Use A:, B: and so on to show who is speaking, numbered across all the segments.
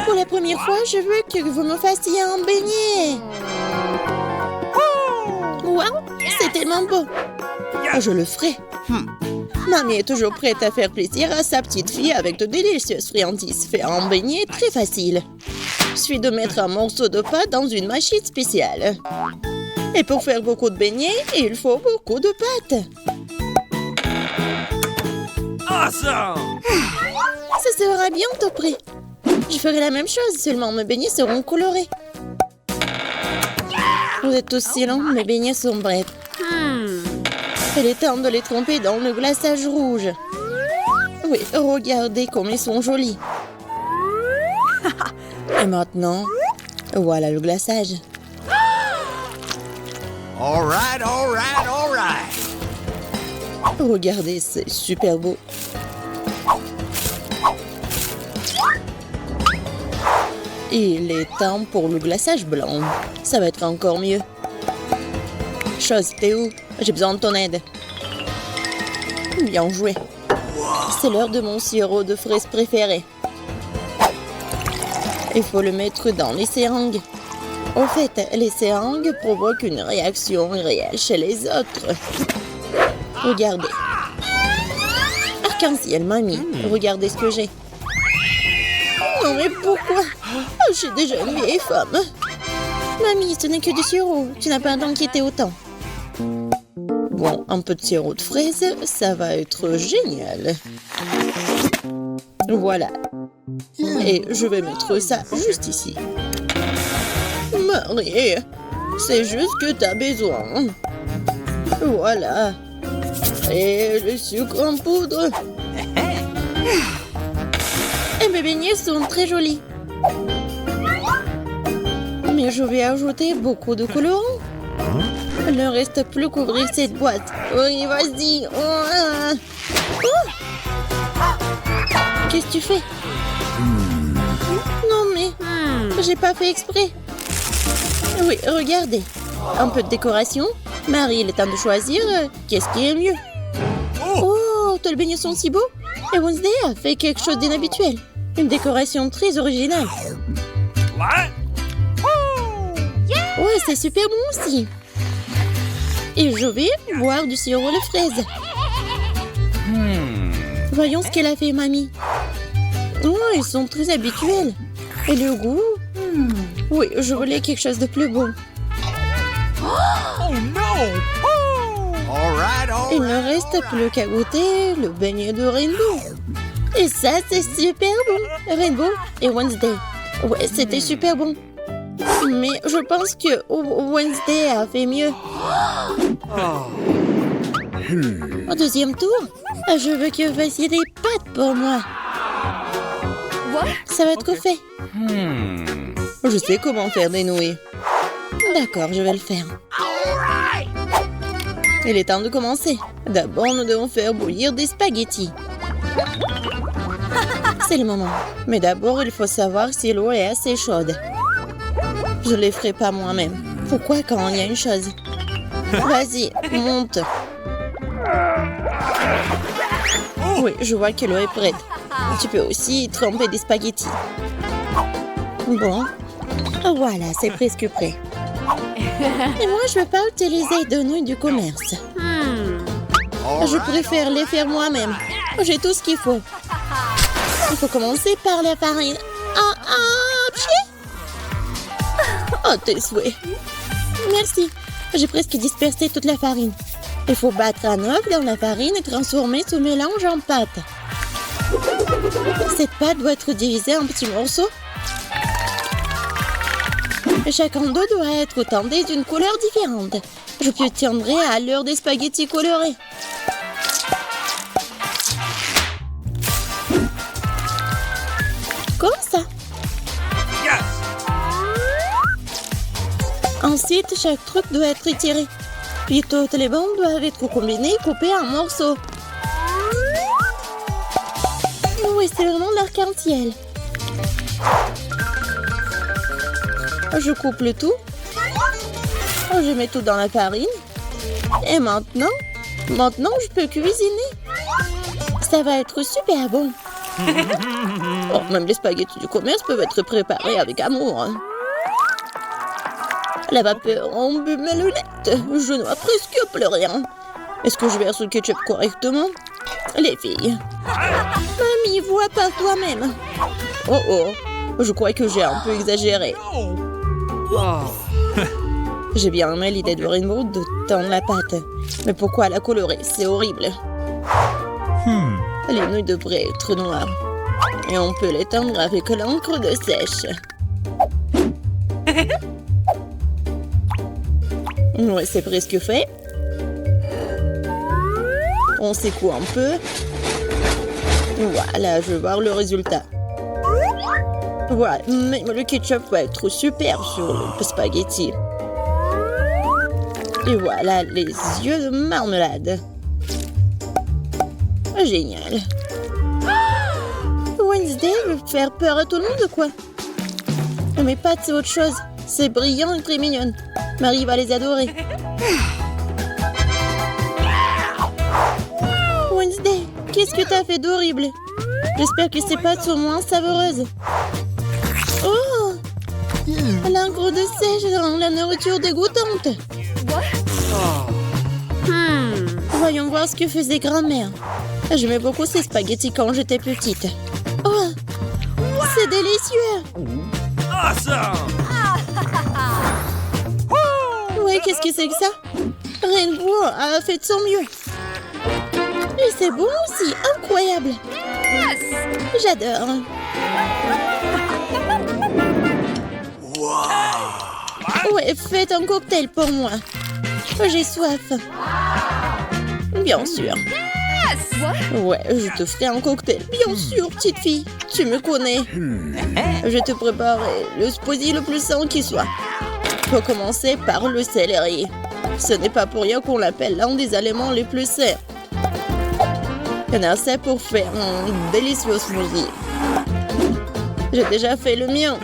A: Pour la première fois, je veux que vous me fassiez un beignet. Wow, c'est tellement beau. Je le ferai. Mamie est toujours prête à faire plaisir à sa petite fille avec de délicieuses friandises. Faire un beignet très facile. Il suffit de mettre un morceau de pâte dans une machine spéciale. Et pour faire beaucoup de beignets, il faut beaucoup de pâte.
B: Awesome!
A: Ça sera bientôt prêt. Je ferai la même chose, seulement mes beignets seront colorés. Vous êtes tous si longs, mes beignets sont prêts. Il est temps de les tremper dans le glaçage rouge. Oui, regardez comme ils sont jolis. Et maintenant, voilà le glaçage.
B: All right, all right, all right.
A: Regardez, c'est super beau. Il est temps pour le glaçage blanc. Ça va être encore mieux. Chose, t'es où? J'ai besoin de ton aide. Bien joué. C'est l'heure de mon sirop de fraises préféré. Il faut le mettre dans les seringues. En fait, les seringues provoquent une réaction réelle chez les autres. Regardez. Arc-en-ciel, mamie. Regardez ce que j'ai. Non, mais pourquoi? J'ai déjà une vieille femme. Mamie, ce n'est que du sirop. Tu n'as pas à t'inquiéter autant. Bon, un peu de sirop de fraise, ça va être génial. Voilà. Et je vais mettre ça juste ici. Marie, c'est juste que t'as besoin. Voilà. Et le sucre en poudre. Et mes beignets sont très jolis. Mais je vais ajouter beaucoup de colorants. Il ne reste plus qu'ouvrir cette boîte. Oui, vas-y. Oh. Qu'est-ce que tu fais? Non, mais j'ai pas fait exprès. Oui, regardez. Un peu de décoration. Marie, il est temps de choisir. Qu'est-ce qui est mieux? Oh, tous les beignets sont si beaux. Et Wednesday a fait quelque chose d'inhabituel. Une décoration très originale. Ouais, c'est super bon aussi. Et je vais boire du sirop de fraise. Voyons ce qu'elle a fait, mamie. Oh, ils sont très habituels. Et le goût? Oui, je voulais quelque chose de plus beau.
B: Oh non!
A: Il ne reste plus qu'à goûter le beignet de Rainbow. Et ça, c'est super bon. Rainbow et Wednesday. Ouais, c'était super bon. Mais je pense que Wednesday a fait mieux. Au deuxième tour, je veux que vous fassiez des pâtes pour moi. Ça va être fait. Je sais comment faire des nouilles. D'accord, je vais le faire. Il est temps de commencer. D'abord, nous devons faire bouillir des spaghettis. C'est le moment. Mais d'abord, il faut savoir si l'eau est assez chaude. Je ne les ferai pas moi-même. Pourquoi quand il y a une chose? Vas-y, monte. Oui, je vois que l'eau est prête. Tu peux aussi tremper des spaghettis. Bon. Voilà, c'est presque prêt. Et moi, je ne veux pas utiliser de nouilles du commerce. Je préfère les faire moi-même. J'ai tout ce qu'il faut. Il faut commencer par la farine. Oh, tes souhaits. Merci. J'ai presque dispersé toute la farine. Il faut battre un œuf dans la farine et transformer ce mélange en pâte. Cette pâte doit être divisée en petits morceaux. Chaque enduit doit être teinté d'une couleur différente. Je tiendrai à l'heure des spaghettis colorés. Comme ça. Ensuite, chaque truc doit être étiré. Puis toutes les bandes doivent être combinées et coupées en morceaux. Oui, c'est vraiment l'arc-en-ciel. Je coupe le tout. Je mets tout dans la farine. Et maintenant, je peux cuisiner. Ça va être super bon. Oh, même les spaghettis du commerce peuvent être préparés avec amour. La vapeur embue mes lunettes. Je ne vois presque plus rien. Est-ce que je verse le ketchup correctement? Les filles. Mamie, vois par toi-même. Oh oh, je crois que j'ai un peu exagéré. J'ai bien aimé l'idée de Rainbow de tendre la pâte. Mais pourquoi la colorer? C'est horrible. Les nœuds devraient être noirs. Et on peut les teindre avec l'encre de sèche. Ouais, c'est presque fait. On secoue un peu. Voilà, je veux voir le résultat. Voilà, mais le ketchup va être super sur le spaghetti. Et voilà les yeux de marmelade. Génial. Wednesday veut faire peur à tout le monde, quoi. Mes pâtes, c'est autre chose. C'est brillant et très mignonne. Marie va les adorer. Wednesday, qu'est-ce que t'as fait d'horrible? J'espère que ces pâtes sont moins savoureuses. Oh! L'encre de sèche rend la nourriture dégoûtante. Voyons voir ce que faisait grand-mère. J'aimais beaucoup ces spaghettis quand j'étais petite. Oh! C'est délicieux!
B: Awesome!
A: Ouais, qu'est-ce que c'est que ça? Rainbow a fait de son mieux. Et c'est bon aussi, incroyable. J'adore. Ouais, faites un cocktail pour moi. J'ai soif. Bien sûr. Ouais, je te ferai un cocktail. Bien sûr, petite fille. Tu me connais. Je te préparerai le smoothie le plus sain qui soit. Faut commencer par le céleri. Ce n'est pas pour rien qu'on l'appelle l'un des aliments les plus sains. Il y en a assez pour faire un délicieux smoothie. J'ai déjà fait le mien.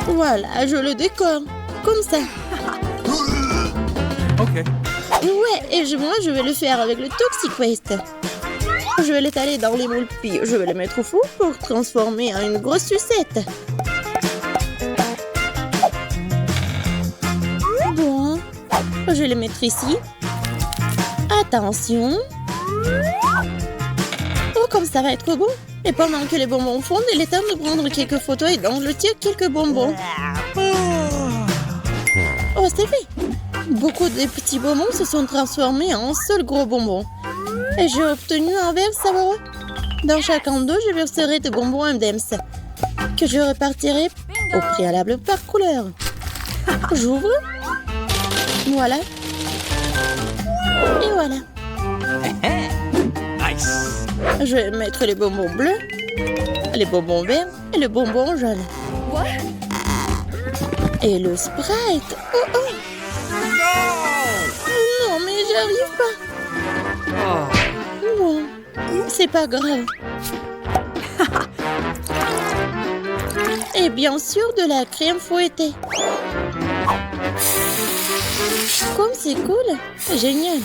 A: Voilà, je le décore. Comme ça.
B: Ok.
A: Ouais, et moi, je vais le faire avec le Toxic Waste. Je vais l'étaler dans les moules, puis je vais le mettre au four pour transformer en une grosse sucette. Bon, je vais le mettre ici. Attention. Oh, comme ça va être bon. Et pendant que les bonbons fondent, il est temps de prendre quelques photos et d'engloutir quelques bonbons. Oh, c'est fait. Beaucoup de petits bonbons se sont transformés en un seul gros bonbon. Et j'ai obtenu un verre savoureux. Dans chacun d'eux, je verserai des bonbons M&M's que je répartirai au préalable par couleur. J'ouvre. Voilà. Et voilà.
B: Nice.
A: Je vais mettre les bonbons bleus, les bonbons verts et le bonbon jaune. Et le Sprite. Oh oh. Non, mais j'arrive pas. Bon, c'est pas grave. Et bien sûr, de la crème fouettée. Comme c'est cool. Génial.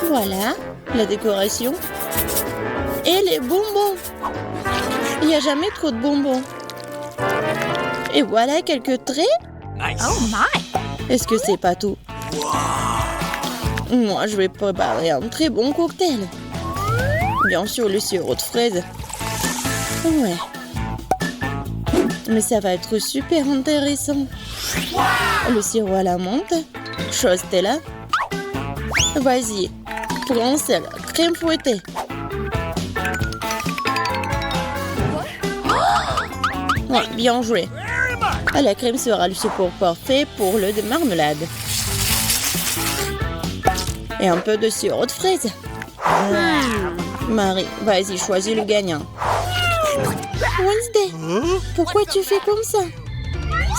A: Voilà, la décoration. Et les bonbons. Il n'y a jamais trop de bonbons. Et voilà quelques traits.
B: Nice.
C: Oh my!
A: Est-ce que c'est pas tout? Moi, je vais préparer un très bon cocktail. Bien sûr, le sirop de fraise. Ouais. Mais ça va être super intéressant. Le sirop à la menthe. Chose Stella. Vas-y, prends celle crème fouettée. Ouais, bien joué. La crème sera le support parfait pour le de marmelade. Et un peu de sirop de fraise. Marie, vas-y, choisis le gagnant. Wednesday, pourquoi tu fais comme ça?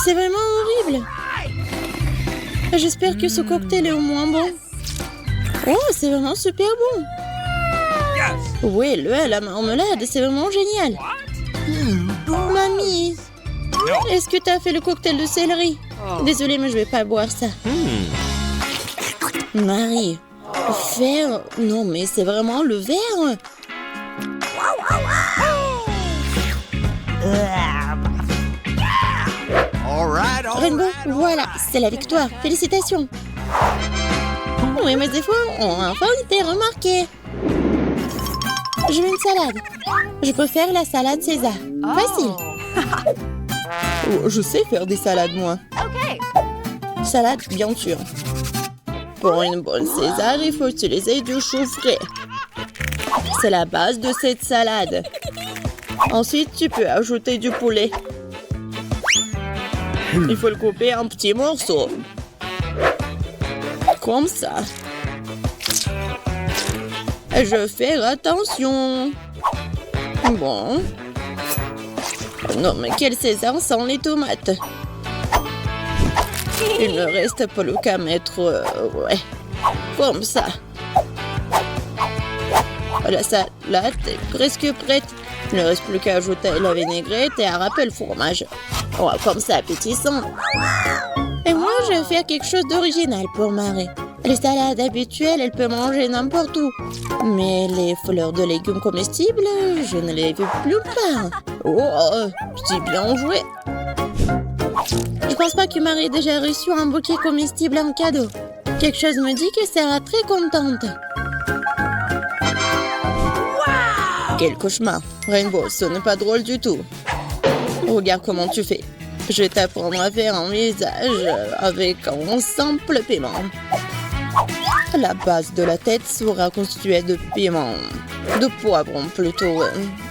A: C'est vraiment horrible. J'espère que ce cocktail est au moins bon. Oh, c'est vraiment super bon.
B: Yes.
A: Oui, le à la marmelade, c'est vraiment génial. Mamie, est-ce que tu as fait le cocktail de céleri? Désolée, mais je vais pas boire ça. Marie, Faire? Non, mais c'est vraiment le verre. Rainbow, voilà, c'est la victoire. Félicitations. Oui, mes efforts ont enfin été remarqués. Je veux une salade. Je peux faire la salade César. Facile. Oh, je sais faire des salades, moi. Salade, bien sûr. Pour une bonne César, il faut utiliser du chou frais. C'est la base de cette salade. Ensuite, tu peux ajouter du poulet. Il faut le couper en petits morceaux. Comme ça. Je vais faire attention. Bon. Non, mais quel César sans les tomates? Il ne reste plus qu'à mettre... ouais. Comme ça. La salade est presque prête. Il ne reste plus qu'à ajouter la vinaigrette et à râper le fromage. Oh, comme ça, appétissant. Et moi, je vais faire quelque chose d'original pour Marie. Les salades habituelles, elle peut manger n'importe où. Mais les fleurs de légumes comestibles, je ne les veux plus pas. Oh, c'est bien joué. Je pense pas que Marie ait déjà reçu un bouquet comestible en cadeau. Quelque chose me dit qu'elle sera très contente. Quel cauchemar. Rainbow, ce n'est pas drôle du tout. Regarde comment tu fais. Je vais t'apprendre à faire un visage avec un simple piment. La base de la tête sera constituée de piment, de poivron plutôt.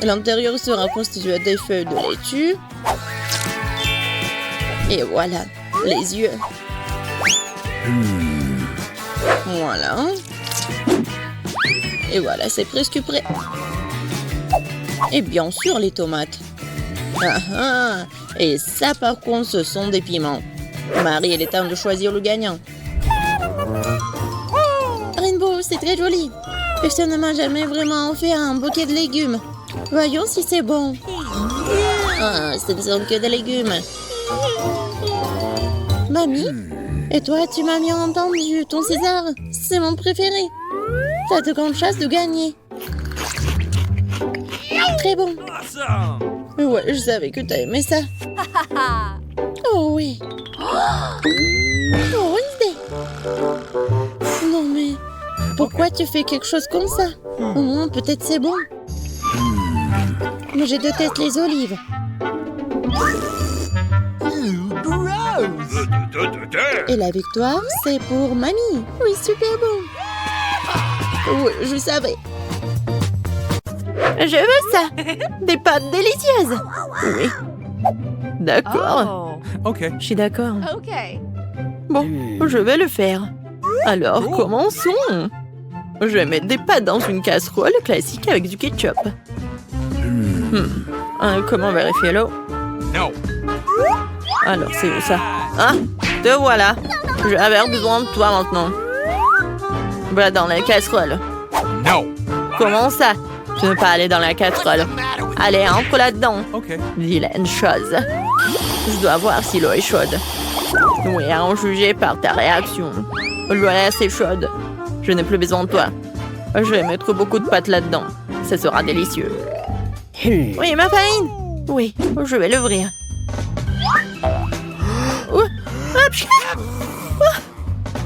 A: L'intérieur sera constitué des feuilles de laitue. Et voilà, les yeux. Voilà. Et voilà, c'est presque prêt. Et bien sûr, les tomates. Ah ah. Et ça, par contre, ce sont des piments. Marie, il est temps de choisir le gagnant. Rainbow, c'est très joli. Personne ne m'a jamais vraiment offert un bouquet de légumes. Voyons si c'est bon. Ah, ce ne sont que des légumes. Mamie? Et toi, tu m'as bien entendu. Ton César, c'est mon préféré. T'as de grandes chances de gagner. Très bon. Ouais, je savais que t'as aimé ça. Oh oui. Oh, Wednesday. Non mais, pourquoi tu fais quelque chose comme ça? Au moins, peut-être c'est bon. Mais je déteste les olives. Et la victoire, c'est pour Mamie. Oui, super bon. Oui, je savais. Je veux ça. Des pâtes délicieuses. Oui. D'accord.
C: OK.
A: Je suis d'accord.
D: Okay.
A: Bon, je vais le faire. Alors, commençons. Je vais mettre des pâtes dans une casserole classique avec du ketchup. Comment vérifier l'eau?
B: No.
A: Alors, c'est où ça? Ah, te voilà. Je vais avoir besoin de toi maintenant. Va dans la casserole.
B: No.
A: Comment ça? Tu ne veux pas aller dans la casserole? Allez, entre là-dedans.
C: OK.
A: Vilaine chose. Je dois voir si l'eau est chaude. Oui, à en juger par ta réaction. L'eau est assez chaude. Je n'ai plus besoin de toi. Je vais mettre beaucoup de pâtes là-dedans. Ça sera délicieux. Oui, ma farine. Oui, je vais l'ouvrir.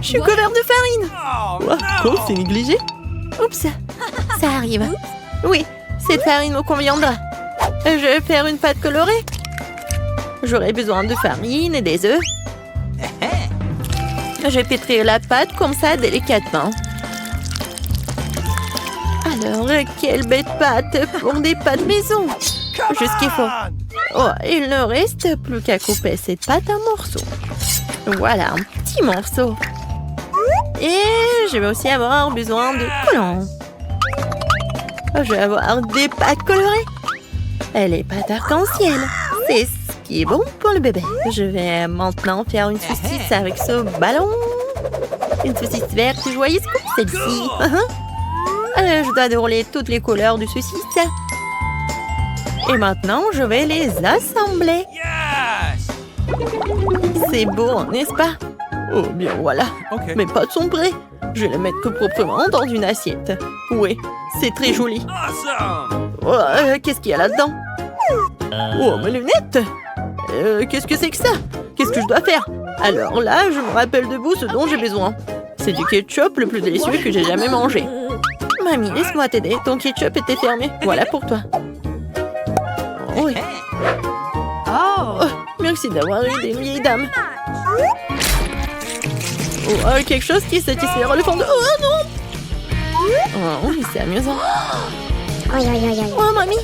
A: Je suis couvert de farine. Quoi, c'est négligé? Oups, ça arrive. Oui, cette farine me conviendra. Je vais faire une pâte colorée. J'aurai besoin de farine et des œufs. Je vais pétrir la pâte comme ça délicatement. Alors, quelle bête pâte pour des pâtes maison. Juste ce qu'il faut. Oh, il ne reste plus qu'à couper cette pâte en morceaux. Voilà, un petit morceau. Et je vais aussi avoir besoin de collants. Je vais avoir des pâtes colorées. Et les pâtes arc-en-ciel. C'est ce qui est bon pour le bébé. Je vais maintenant faire une saucisse avec ce ballon. Une saucisse verte joyeuse comme celle-ci. Je dois dérouler toutes les couleurs de saucisse. Et maintenant, je vais les assembler.
B: Yes.
A: C'est beau, n'est-ce pas? Oh, bien voilà.
B: Okay.
A: Mes pâtes sont prêtes. Je vais les mettre proprement dans une assiette. Oui, c'est très joli.
B: Awesome!
A: Oh, qu'est-ce qu'il y a là-dedans? Oh, mes lunettes! Qu'est-ce que c'est que ça? Qu'est-ce que je dois faire? Alors là, je me rappelle debout ce dont j'ai besoin. C'est du ketchup le plus délicieux que j'ai jamais mangé. Mamie, laisse-moi t'aider. Ton ketchup était fermé. Voilà pour toi. Oh, oui. Oh, merci d'avoir aidé, vieille dame. Oh, quelque chose qui satisfait le fond de... Oh non! Oh, oui, c'est amusant. Oh, mamie!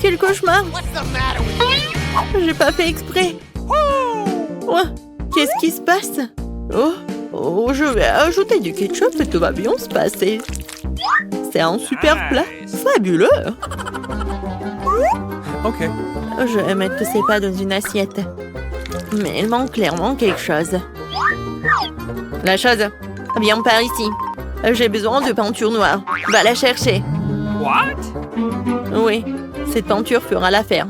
A: Quel cauchemar! J'ai pas fait exprès. Oh, qu'est-ce qui se passe? Oh, je vais ajouter du ketchup et tout va bien se passer. C'est un super plat. Fabuleux!
B: Ok.
A: Je vais mettre tous ces plats dans une assiette. Mais il manque clairement quelque chose. La chose? Viens par ici. J'ai besoin de peinture noire. Va la chercher.
B: What?
A: Oui, cette peinture fera l'affaire.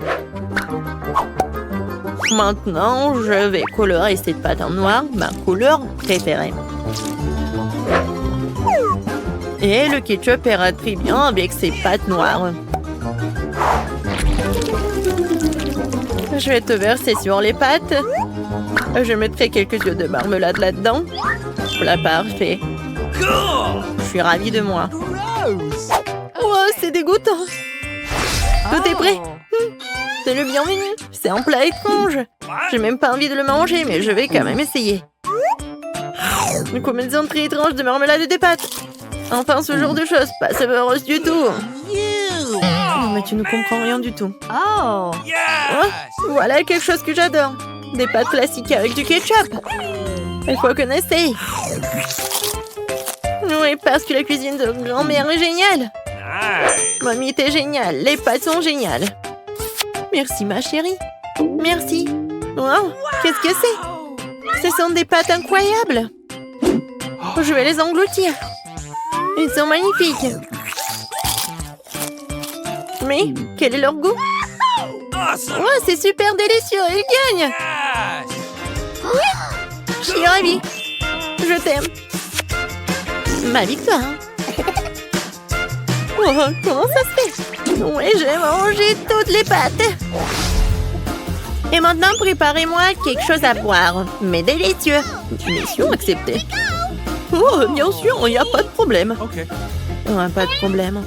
A: Maintenant, je vais colorer cette pâte en noir, ma couleur préférée. Et le ketchup ira très bien avec ces pâtes noires. Je vais te verser sur les pâtes. Je mettrai quelques yeux de marmelade là-dedans. Voilà, parfait.
B: Cool!
A: Je suis ravie de moi. Oh, c'est dégoûtant. Tout est prêt. C'est le bienvenu. C'est un plat étrange. J'ai même pas envie de le manger, mais je vais quand même essayer. Une combinaison très étrange de marmelade et des pâtes. Enfin, ce genre de choses, pas savoureuse du tout. Oh, mais tu ne comprends rien du tout. Oh,
B: Yes!
A: voilà quelque chose que j'adore. Des pâtes classiques avec du ketchup. Il faut qu'on essaye. Oui, parce que la cuisine de grand-mère est géniale.
B: Nice!
A: Mamie, t'es géniale. Les pâtes sont géniales. Merci, ma chérie. Merci. Wow, qu'est-ce que c'est? Ce sont des pâtes incroyables. Je vais les engloutir. Ils sont magnifiques. Mais, quel est leur goût?
B: Awesome!
A: Oh, c'est super délicieux. Ils gagnent.
B: Yes!
A: Je suis ravie. Je t'aime. Ma victoire. Oh, comment ça se fait? Oui, j'ai mangé toutes les pâtes. Et maintenant, préparez-moi quelque chose à boire. Mais délicieux. Mission acceptée. Oh, bien sûr, il n'y a pas de problème.
B: Okay.
A: Oh, pas de problème.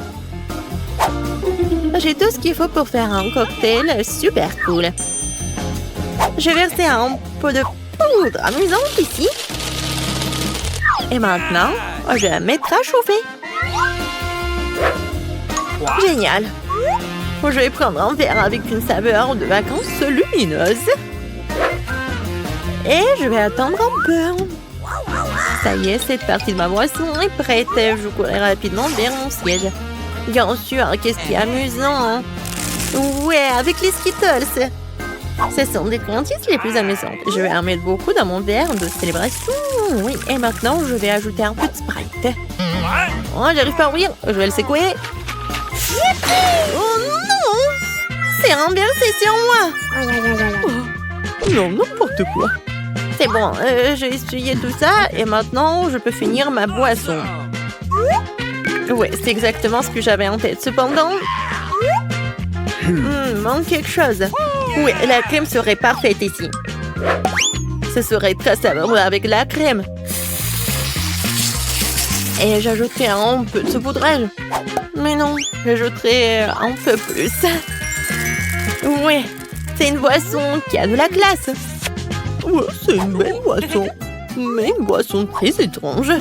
A: J'ai tout ce qu'il faut pour faire un cocktail super cool. Je vais verser un peu de poudre amusante ici. Et maintenant, je vais la mettre à chauffer. Génial. Je vais prendre un verre avec une saveur de vacances lumineuse. Et je vais attendre un peu. Ça y est, cette partie de ma boisson est prête. Je courrai rapidement vers mon siège. Bien sûr, qu'est-ce qui est amusant. Ouais, avec les Skittles. Ce sont des friandises les plus amusantes. Je vais en mettre beaucoup dans mon verre de célébration. Oui, et maintenant, je vais ajouter un peu de Sprite. Oh, j'arrive pas à ouvrir. Je vais le secouer. Oh non! C'est renversé sur moi. Oh, non, n'importe quoi. C'est bon, j'ai essuyé tout ça et maintenant, je peux finir ma boisson. Ouais, c'est exactement ce que j'avais en tête. Cependant, manque quelque chose. Oui, la crème serait parfaite ici. Ce serait très savoureux avec la crème. Et j'ajouterai un peu de saupoudrage. Mais non, j'ajouterai un peu plus. Oui, c'est une boisson qui a de la classe. Ouais, c'est une belle boisson. Mais une boisson très étrange.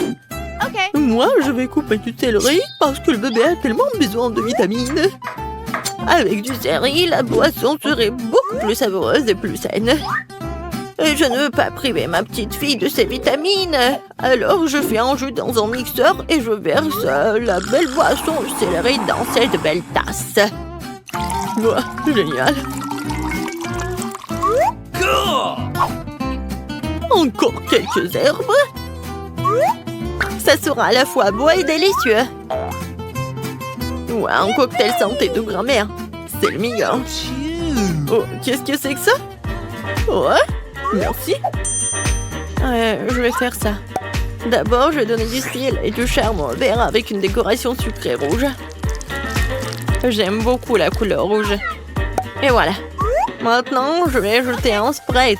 A: Moi, je vais couper du céleri parce que le bébé a tellement besoin de vitamines. Avec du céleri, la boisson serait beaucoup plus savoureuse et plus saine. Et je ne veux pas priver ma petite fille de ses vitamines. Alors, je fais un jus dans un mixeur et je verse la belle boisson au céleri dans cette belle tasse. Ouah, génial. Encore quelques herbes. Ça sera à la fois beau et délicieux. Ouais, un cocktail santé de grand-mère. C'est le meilleur. Oh, qu'est-ce que c'est que ça? Ouais, merci. Je vais faire ça. D'abord, je vais donner du style et du charme au vert avec une décoration sucrée rouge. J'aime beaucoup la couleur rouge. Et voilà. Maintenant, je vais ajouter un Sprite.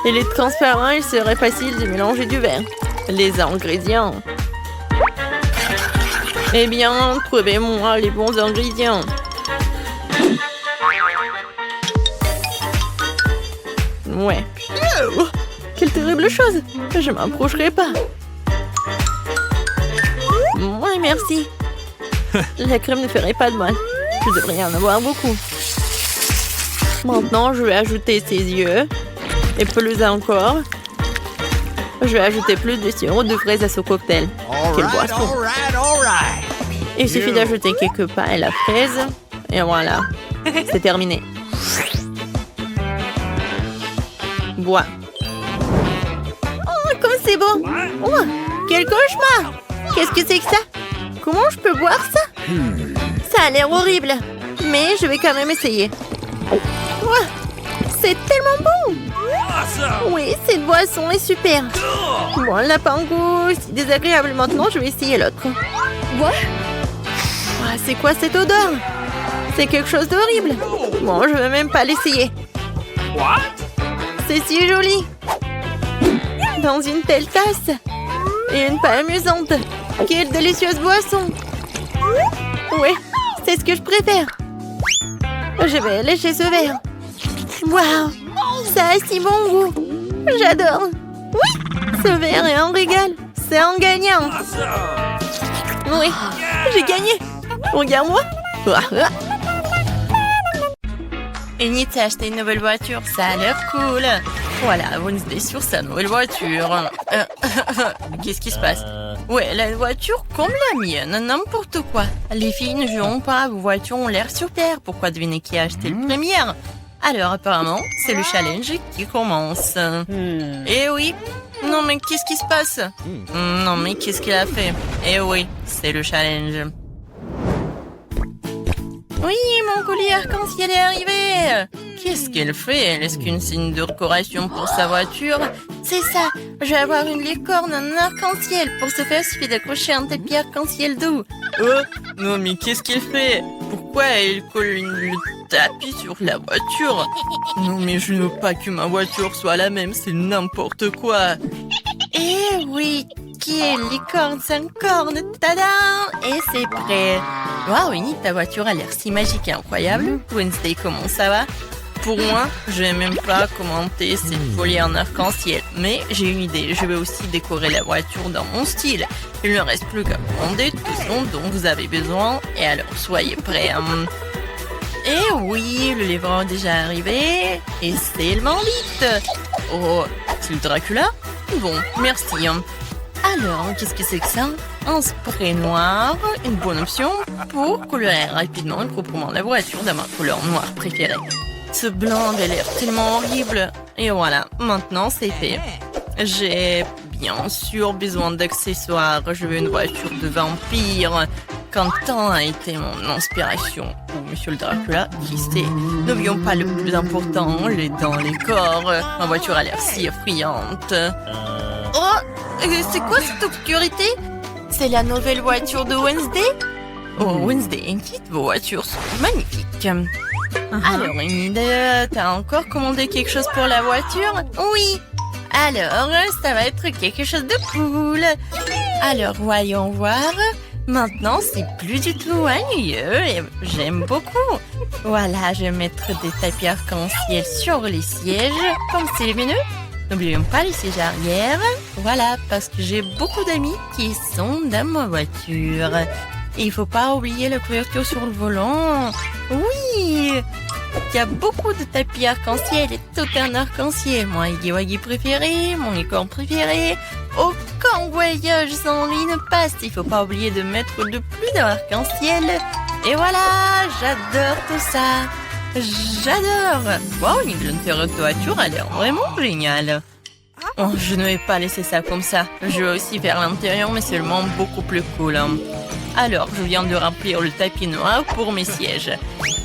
A: Il est transparent, il serait facile de mélanger du vert. Les ingrédients. Eh bien, trouvez-moi les bons ingrédients. Ouais. Oh, quelle terrible chose. Je m'approcherai pas. Ouais, merci. La crème ne ferait pas de mal. Je devrais en avoir beaucoup. Maintenant, je vais ajouter ses yeux. Et plus encore. Je vais ajouter plus de sirop de fraise à ce cocktail. Quelle boisson. Il suffit d'ajouter quelques pains et la fraise. Et voilà. C'est terminé. Bois. Oh, comme c'est beau. Oh, quel cauchemar. Qu'est-ce que c'est que ça? Comment je peux boire ça? Ça a l'air horrible. Mais je vais quand même essayer. Oh, c'est tellement bon.
B: Awesome.
A: Oui, cette boisson est super.
B: Cool.
A: Bon, elle n'a pas un goût si désagréable. Maintenant, je vais essayer l'autre. What? Ah, c'est quoi cette odeur? C'est quelque chose d'horrible. Bon, je vais même pas l'essayer.
B: What?
A: C'est si joli. Dans une telle tasse. Et une pas amusante. Quelle délicieuse boisson. Oui, c'est ce que je préfère. Je vais lécher ce verre. Waouh, ça a si bon goût. J'adore. Oui, ce verre est un régal. C'est un gagnant.
B: Awesome.
A: Oui, j'ai gagné. Regarde-moi. Enid s'est acheté une nouvelle voiture. Ça a l'air cool. Voilà, Wednesday sur sa nouvelle voiture. Qu'est-ce qui se passe? Ouais, la voiture comme la mienne, n'importe quoi. Les filles ne joueront pas, vos voitures ont l'air super. Pourquoi deviner qui a acheté le premier? Alors apparemment, c'est le challenge qui commence. Eh oui. Non mais qu'est-ce qui se passe? Non mais qu'est-ce qu'il a fait? Eh oui, c'est le challenge. Oui, mon collier arc-en-ciel est arrivé. Qu'est-ce qu'elle fait? Est-ce qu'une signe de décoration pour sa voiture? C'est ça, je vais avoir une licorne en arc-en-ciel. Pour ce faire, il suffit d'accrocher un tapis arc-en-ciel doux. Oh, non mais qu'est-ce qu'elle fait? Pourquoi elle colle le tapis sur la voiture? Non mais je ne veux pas que ma voiture soit la même, c'est n'importe quoi. Eh oui, qui est licorne sans corne? Tada! Et c'est prêt. Waouh, Winnie, ta voiture a l'air si magique et incroyable. Wednesday, comment ça va? Pour moi, je vais même pas commenter cette folie en arc-en-ciel. Mais j'ai une idée, je vais aussi décorer la voiture dans mon style. Il ne reste plus qu'à commander tout ce dont vous avez besoin. Et alors, soyez prêts. Et oui, le livreur est déjà arrivé. Et c'est le Manlite. Oh, c'est le Dracula? Bon, merci. Alors, qu'est-ce que c'est que ça? Un spray noir, une bonne option pour colorer rapidement et proprement la voiture de ma couleur noire préférée. Ce blanc avait l'air tellement horrible. Et voilà, maintenant c'est fait. J'ai bien sûr besoin d'accessoires. Je veux une voiture de vampire. Quentin a été mon inspiration. Ou Monsieur le Dracula, qui sait? N'oublions pas le plus important, les dents, les corps. Ma voiture a l'air si effrayante. Oh, c'est quoi cette obscurité? C'est la nouvelle voiture de Wednesday? Oh, Wednesday, Enid, vos voitures sont magnifiques. Alors, Enid, t'as encore commandé quelque chose pour la voiture? Oui. Alors, ça va être quelque chose de cool. Alors, voyons voir. Maintenant, c'est plus du tout ennuyeux et j'aime beaucoup. Voilà, je vais mettre des tapis arc-en-ciel sur les sièges, comme c'est lumineux. N'oublions pas les sièges arrière. Voilà, parce que j'ai beaucoup d'amis qui sont dans ma voiture. Et il faut pas oublier la couverture sur le volant. Oui, il y a beaucoup de tapis arc-en-ciel et tout un arc-en-ciel. Mon Huggy-Wuggy préféré, mon licorne préféré. Aucun voyage sans lui ne passe. Il faut pas oublier de mettre de plus d'arc-en-ciel. Et voilà, j'adore tout ça. J'adore. Wow, l'intérieur de voiture a l'air vraiment génial. Oh, je ne vais pas laisser ça comme ça. Je vais aussi faire l'intérieur, mais seulement beaucoup plus cool. Alors, je viens de remplir le tapis noir pour mes sièges.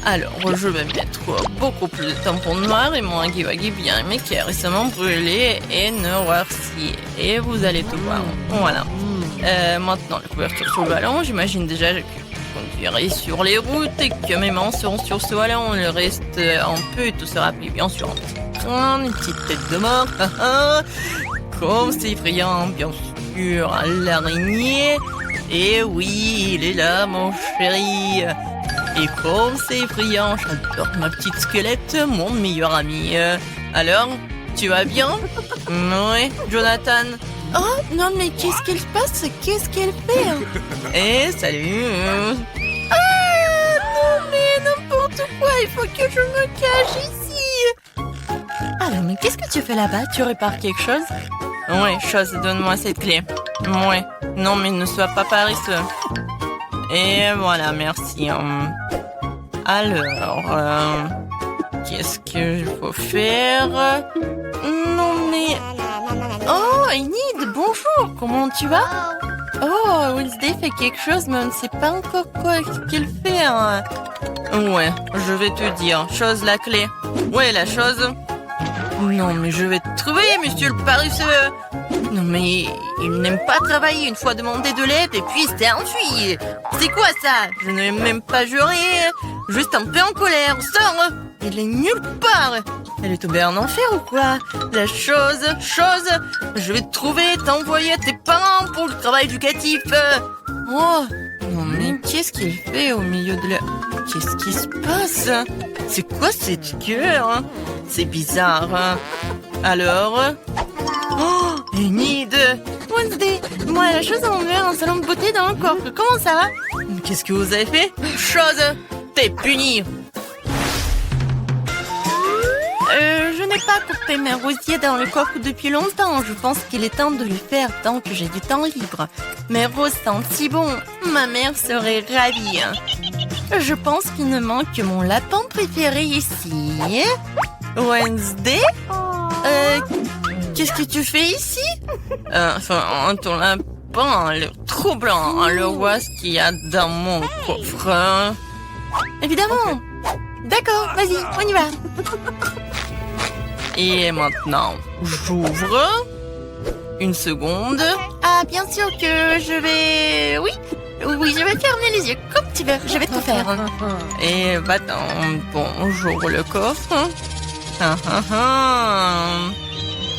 C: Alors, je vais mettre beaucoup plus de tampons noirs et mon Huggy bien aimé qui est récemment brûlé et noirci. Et vous allez tout voir. Voilà. Maintenant, la couverture sur le ballon, j'imagine déjà que je conduirai sur les routes et que mes mains seront sur ce ballon. Le reste, un peu, tout sera pris bien sûr en petit train, une petite tête de mort. Comme c'est effrayant, bien sûr, l'araignée. Et oui, il est là, mon chéri. Et comme c'est effrayant, j'adore ma petite squelette, mon meilleur ami. Alors, tu vas bien? Oui, Jonathan. Oh, non, mais qu'est-ce qu'elle passe? Qu'est-ce qu'elle fait? Eh, salut. Ah, non, mais n'importe quoi, il faut que je me cache ici. Alors, mais qu'est-ce que tu fais là-bas? Tu répares quelque chose? Oui, chose, donne-moi cette clé. Oui, non, mais ne sois pas paresseux. Et voilà, merci. Alors, qu'est-ce qu'il faut faire? Non, mais... Oh, Enid, bonjour, comment tu vas? Oh, Wednesday fait quelque chose, mais on ne sait pas encore quoi qu'elle fait. Hein. Ouais, je vais te dire. Chose, la clé. Ouais, la chose. Non, mais je vais te trouver, monsieur le paresseux. Non, mais il n'aime pas travailler, une fois demandé de l'aide et puis il s'est enfui. C'est quoi ça? Je n'ai même pas juré. Juste un peu en colère. Sors! Il est nulle part. Elle est tombée en enfer ou quoi? La chose, je vais te trouver, t'envoyer à tes parents pour le travail éducatif. Oh, non mais qu'est-ce qu'il fait au milieu de la... Qu'est-ce qui se passe? C'est quoi cette queue? Hein? C'est bizarre. Hein? Alors... Oh, Enid! Wednesday, moi la chose à enlever un salon de beauté dans le coffre. Comment ça va? Qu'est-ce que vous avez fait? Chose, t'es puni. Je n'ai pas coupé mes rosiers dans le coffre depuis longtemps. Je pense qu'il est temps de le faire tant que j'ai du temps libre. Mes roses sentent si bon. Ma mère serait ravie. Je pense qu'il ne manque que mon lapin préféré ici. Wednesday? Qu'est-ce que tu fais ici? Ton lapin a l'air troublant. Alors, vois ce qu'il y a dans mon coffre. Évidemment. D'accord, vas-y, on y va. Et maintenant, j'ouvre. Une seconde. Ah, bien sûr que je vais... Oui, je vais fermer les yeux comme tu veux. Je vais tout faire. Et attends, bon, j'ouvre le coffre.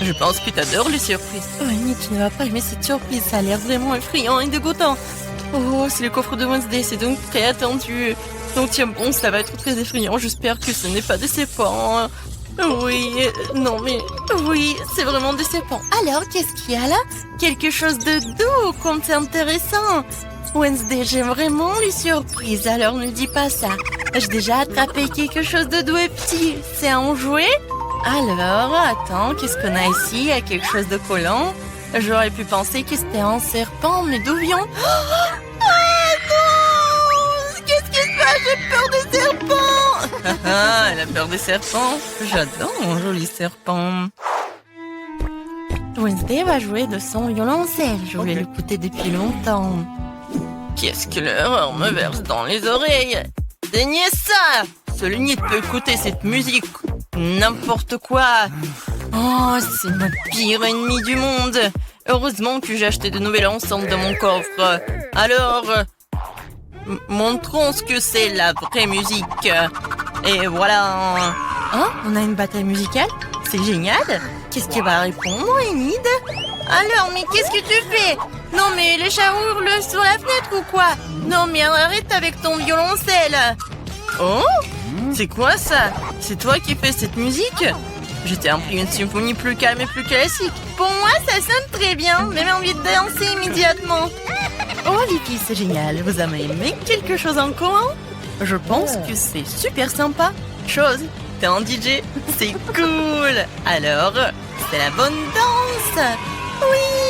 C: Je pense que tu adores les surprises. Oh, Annie, tu ne vas pas aimer cette surprise. Ça a l'air vraiment effrayant et dégoûtant. Oh, c'est le coffre de Wednesday. C'est donc très attendu. Donc tiens bon, ça va être très effrayant. J'espère que ce n'est pas décevant. Oui, non mais... Oui, c'est vraiment décevant. Alors, qu'est-ce qu'il y a là? Quelque chose de doux, comme c'est intéressant. Wednesday, j'aime vraiment les surprises, alors ne dis pas ça. J'ai déjà attrapé quelque chose de doux et petit. C'est un jouet? Alors, attends, qu'est-ce qu'on a ici? Il y a quelque chose de collant. J'aurais pu penser que c'était un serpent, mais d'où vient... Ah non! Qu'est-ce qui se passe? J'ai peur des serpents! Ah, elle a peur des serpents. J'adore mon joli serpent. Wednesday va jouer de son violoncelle. Je voulais l'écouter depuis longtemps. Qu'est-ce que l'horreur me verse dans les oreilles? Daignez ça! Seul Nid peut écouter cette musique. N'importe quoi. Oh, c'est mon pire ennemi du monde. Heureusement que j'ai acheté de nouvelles enceintes dans mon coffre. Alors, montrons ce que c'est la vraie musique. Et voilà. Oh, on a une bataille musicale? C'est génial. Qu'est-ce qui va répondre, Enid? Alors, mais qu'est-ce que tu fais? Non, mais les chats hurlent sur la fenêtre ou quoi? Non, mais arrête avec ton violoncelle. Oh, c'est quoi ça? C'est toi qui fais cette musique? Je t'ai appris une symphonie plus calme et plus classique. Pour moi, ça sonne très bien. Même envie de danser immédiatement. Oh, les filles, c'est génial. Vous avez aimé quelque chose en commun? Je pense que c'est super sympa. Chose, t'es un DJ. C'est cool. Alors, c'est la bonne danse. Oui.